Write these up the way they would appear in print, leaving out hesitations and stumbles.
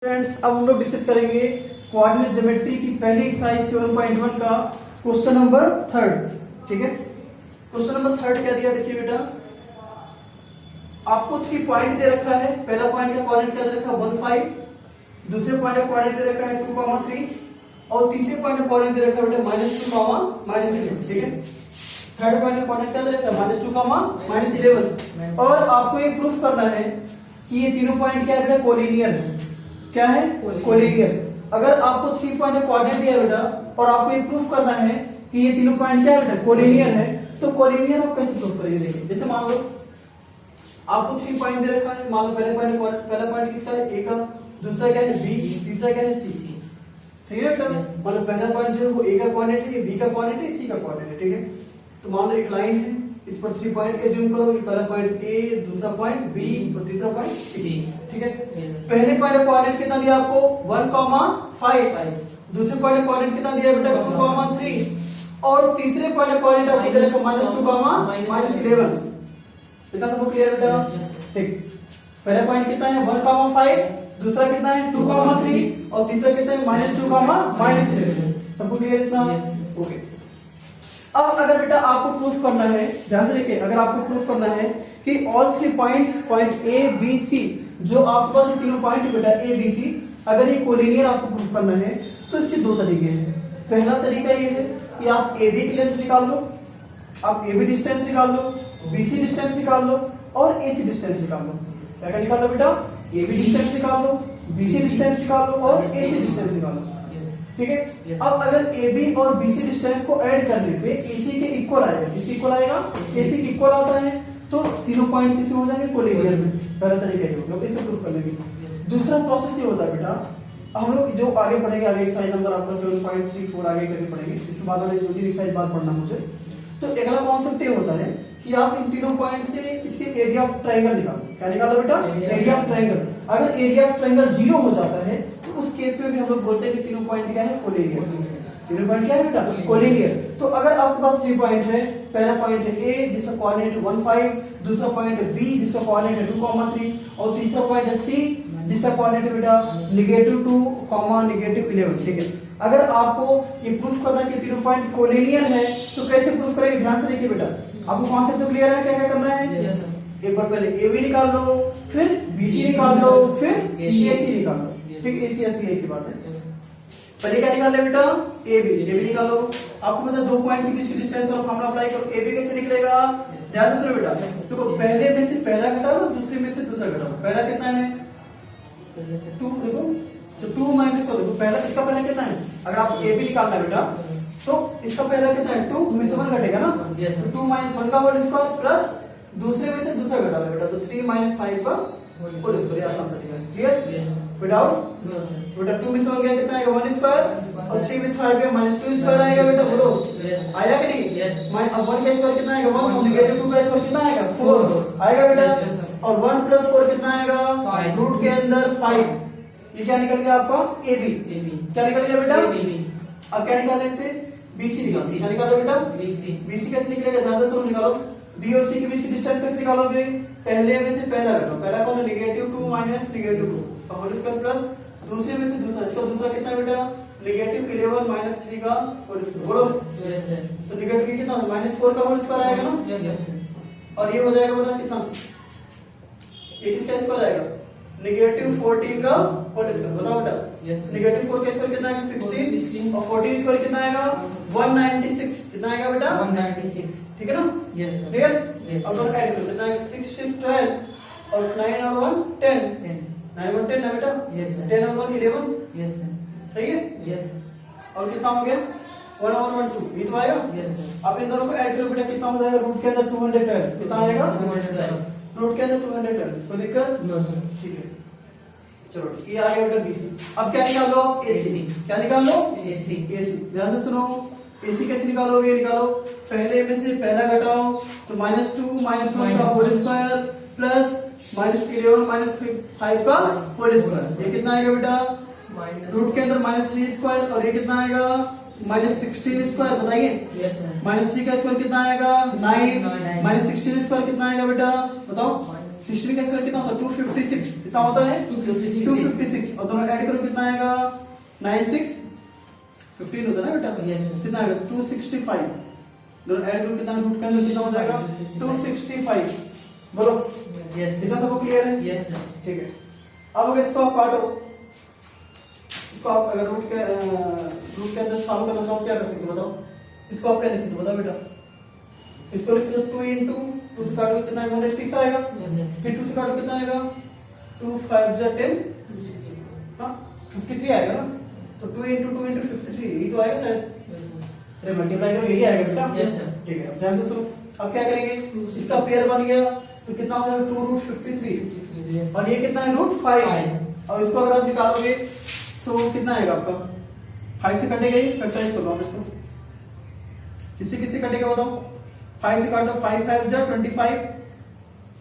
Friends अब हम लोग डिस्कस करेंगे कोऑर्डिनेट ज्योमेट्री की पहली एक्सरसाइज 7.1 का क्वेश्चन नंबर 3। ठीक है, क्वेश्चन नंबर 3 क्या दिया देखिए बेटा, आपको 3 पॉइंट दे रखा है। पहला पॉइंट का कोऑर्डिनेट क्या दे रखा है 1 5, दूसरे पॉइंट का कोऑर्डिनेट दे रखा है 2 3 और तीसरे पॉइंट का कोऑर्डिनेट दे रखा है बेटा -2 -11। ठीक है, थर्ड पॉइंट का कोऑर्डिनेट क्या दे रखा है -2 -11 और आपको ये प्रूफ करना है कि ये तीनों पॉइंट क्या है बेटा कोलिनियर है। क्या है कोलिनियर। अगर आपको 3 पॉइंट का कोऑर्डिनेट दिया बेटा और आपको ये प्रूफ करना है कि ये तीनों पॉइंट क्या है बेटा कोलिनियर है, तो कोलिनियर आप कैसे प्रूफ करेंगे देखिए। जैसे मान लो आपको 3 पॉइंट दे रखा है, मान लो पहला पॉइंट किसका है ए का, दूसरा क्या है बी, तीसरा क्या है सी। ठीक है बेटा, मतलब पहला पॉइंट जो है वो ए का कोऑर्डिनेट है, बी का कोऑर्डिनेट है, सी का कोऑर्डिनेट है। ठीक है, तो मान लो एक लाइन है, इस पर 3 पॉइंट ए जूम करो, पहला पॉइंट ए, दूसरा पॉइंट बी और तीसरा पॉइंट सी। ठीक है, पहले पॉइंट का कोऑर्डिनेट कितना दिया आपको 1 5, दूसरे पॉइंट का कोऑर्डिनेट कितना दिया बेटा 2 3 और तीसरे पॉइंट का कोऑर्डिनेट आपको दे रखा -2 -11। इतना सबको क्लियर बेटा। ठीक, पहला पॉइंट कितना है 1 5, दूसरा कितना है 2 3 और तीसरा कितना है -2 -11। सबको क्लियर इतना? ओके, अब अगर बेटा आपको प्रूफ करना है, ध्यान से देखिए, अगर आपको प्रूफ करना है कि all 3 points, point A B C, जो आपके पास ये तीनों पॉइंट बेटा ए बी सी, अगर ये कोलिनियर आपको प्रूफ करना है तो इसके दो तरीके हैं। पहला तरीका ये है कि आप ए बी की लेंथ निकाल लो, आप ए बी डिस्टेंस निकाल लो, बी सी डिस्टेंस निकाल लो और ए सी डिस्टेंस निकाल लो। क्या निकाल लो बेटा, ए बी डिस्टेंस निकाल लो, बी सी डिस्टेंस निकाल लो और ए सी डिस्टेंस निकाल लो। ठीक है, अब अगर ए बी और बी सी डिस्टेंस को ऐड करने पे ए सी के इक्वल आएगा, किसी इक्वल आएगा, ए सी के इक्वल आता है तो तीनों पॉइंट किसमें हो जाएंगे कोलिनियर में। पहला तरीका ये होगा, इसे प्रूफ करने के। दूसरा प्रोसेस ये होता है बेटा, हम लोग जो आगे पढ़ेंगे, आगे एक्सरसाइज नंबर आपका 7.34 आगे करके पढ़ेंगे, इसके बाद वाले 2-3 एक्सरसाइज बाद पढ़ना मुझे। तो अगला कॉन्सेप्ट ये होता है कि आप इन तीनों पॉइंट से इसके एरिया ऑफ ट्रायंगल निकालो। क्या निकालो बेटा, एरिया ऑफ ट्रायंगल। अगर एरिया ऑफ ट्रायंगल 0 हो जाता है तो उस केस में भी हम लोग बोलते हैं कि तीनों पॉइंट क्या है कोलिनियर। तीनों पॉइंट क्या है बेटा कोलिनियर। तो अगर आपके पास 3 पॉइंट है, पहला पॉइंट है ए जिसका कोऑर्डिनेट 1 5, दूसरा पॉइंट है बी जिसका कोऑर्डिनेट है 2 3 और तीसरा पॉइंट है सी जिसका कोऑर्डिनेट है बेटा -2 -11। ठीक है, अगर आपको ये प्रूफ करना है कि तीनों पॉइंट कोलिनियर है तो कैसे प्रूफ करेंगे, ध्यान से देखिए बेटा। आपको कॉन्सेप्ट तो क्लियर है, क्या क्या करना है। एक बार पहले ए बी निकाल लो, फिर बी सी निकाल लो, फिर सी ए सी निकाल लो। ठीक, ए सी एस की एक ही बात है। पहले क्या निकाल ले बेटा ए बी निकालो। आपको पता है 2 पॉइंट के बीच की डिस्टेंस का फॉर्मूला अप्लाई करो। ए बी कैसे निकलेगा, ध्यान से सुनो बेटा। देखो पहले में से पहला घटा लो, दूसरे में से दूसरा घटा लो। पहला कितना है 2, देखो तो 2 - 1 देखो, पहला इसका पहला कितना है, अगर आपको ए बी निकालना है बेटा तो इसका पहला कितना है 2 में से 1 घटेगा ना, तो 2 - 1 का होल स्क्वायर प्लस दूसरे में से दूसरा घटा लो बेटा, तो 3 - 5 का होल स्क्वायर। आसान तरीका है, क्लियर विदाउट बेटा। 2 में से 1 गया कितना आएगा 1 स्क्वायर और 3 में से 5 गया -2 स्क्वायर आएगा बेटा, बोलो आया कि नहीं। अब 1 का स्क्वायर कितना आएगा 1 और -2 का स्क्वायर कितना आएगा 4 आएगा बेटा, और 1 + 4 कितना आएगा रूट के अंदर 5। ये क्या निकल गया आपका ए बी। क्या निकल गया बेटा, अब क्या निकालें इसे बीसी निकालो। क्या निकालो बेटा बीसी कैसे निकलेगा, ध्यान से सुनो, निकालो बी और सी के बीच की डिस्टेंस कैसे निकालोगे, पहले में से पहला घटाओ। पहला कौन है -2 -2 का होल स्क्वायर प्लस दूसरे में से दूसरा, इसका दूसरा कितना बेटा -11 -3 का होल स्क्वायर, बोलो तो नेगेटिव कितना -4 का होल स्क्वायर आएगा ना, और ये हो जाएगा बेटा कितना, ये किसका स्क्वायर आएगा -14 का होल स्क्वायर। बताओ बेटा -4 का स्क्वायर कितना आएगा 16 और 14 स्क्वायर कितना आएगा 196। कितना आएगा बेटा 196। ठीक है ना, क्लियर। अब दोनों ऐड करो, कितना आएगा 6 12 और 9 और 1 10 9 1 10 ना बेटा, 10 और 1 11। सही है, और कितना हो गया 1 और 1 2, ये तो आएगा। अब इन दोनों को ऐड करो बेटा, कितना हो जाएगा रूट के अंदर 212, कितना आएगा रूट के अंदर 212। कोई दिक्कत नो सर, ठीक है, चलो ये आ गया बेटा बीसी। अब क्या निकाल लो आप एसी। क्या निकाल लो एसी। ध्यान से सुनो, एसी कैसे निकालोगे, ये निकालो पहले में से पहला घटाओ तो -2 -1 का होल स्क्वायर प्लस -11 -5 का होल स्क्वायर। ये कितना आएगा बेटा रूट के अंदर -3 स्क्वायर और ये कितना आएगा -16 स्क्वायर। बताइए -3 का स्क्वायर कितना आएगा 9 -16 स्क्वायर कितना आएगा बेटा बताओ 16 का स्क्वायर कितना होता है 256, कितना होता है 256 और दोनों ऐड करो कितना आएगा 96 15 होता है ना बेटा, कितना आएगा 265, दोनों ऐड करो कितना रूट के अंदर कितना हो जाएगा 265, बोलो इतना सबको क्लियर है? Yes sir. ठीक है, अब अगर इसको आप काटो, इसको आप अगर रूट के अंदर सॉल्व करना चाहो क्या कर सकते हो बताओ, इसको आप क्या लिख सकते हो बताओ बेटा, इसको लिख सकते हो 2 into 2 से काटो कितना आएगा 106 आएगा, फिर 2 से काटो कितना आएगा 2 5 जा 10, हाँ 53 आएगा ना, तो 2 into 2 into 53 यही तो आएगा शायद, अरे मल्टीप्लाई करो यही आएगा बेटा। Yes sir. ठीक है, अब ध्यान से सुनो, अब क्या करेंगे, इसका पेयर बन गया तो कितना हो जाएगा 2 root 53 और ये कितना है रूट 5 और इसको अगर आप निकालोगे तो कितना आएगा आपका 5 से कटेगा, ये फैक्टराइज करो आप इसको, किससे किससे कटेगा बताओ, 5 से काटो 5 5 जा 25,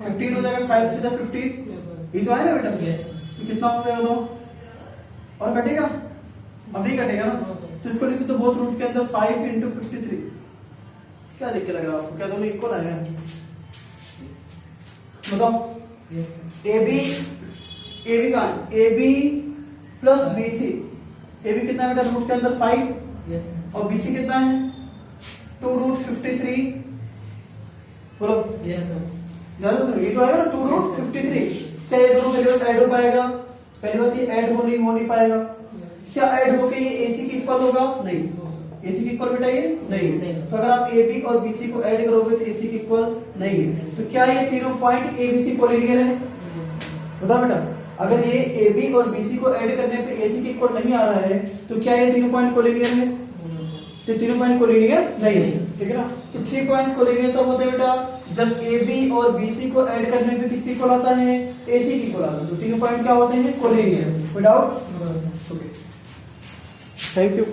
15 हो जाएगा 5 से जा 15, ये तो आएगा बेटा, तो कितना हो गया बताओ, और कटेगा अब नहीं कटेगा ना, तो इसको लिख सकते हो बोथ रूट के अंदर 5 into 53, क्या देख के लग रहा है आपको, क्या दोनों इक्वल आएगा बताओ, AB का AB प्लस BC, AB कितना है बेटा रूट के अंदर 5 और BC कितना है 2 root 53, बोलो ज्यादा तो ये तो आएगा ना 2 root 53, क्या ये दोनों वैल्यूज ऐड हो पाएगा, पहली बात ये ऐड हो नहीं पाएगा, क्या ऐड होके ये AC के इक्वल होगा, नहीं AC के इक्वल बेटा ये नहीं, तो अगर आप AB और BC को ऐड करोगे तो AC के इक्वल नहीं है, तो क्या ये तीनों पॉइंट ABC कोलिनियर है, बताओ बेटा, अगर ये AB और BC को ऐड करने पे AC के इक्वल नहीं आ रहा है तो क्या ये तीनों पॉइंट कोलिनियर है, तो तीनों पॉइंट कोलिनियर नहीं है, ठीक है ना, तो 3 पॉइंट्स कोलिनियर तब होते हैं बेटा जब AB और BC को ऐड करने पे किसकी इक्वल आता है AC की इक्वल आता है, तो तीनों पॉइंट क्या होते हैं collinear, without, okay, thank you.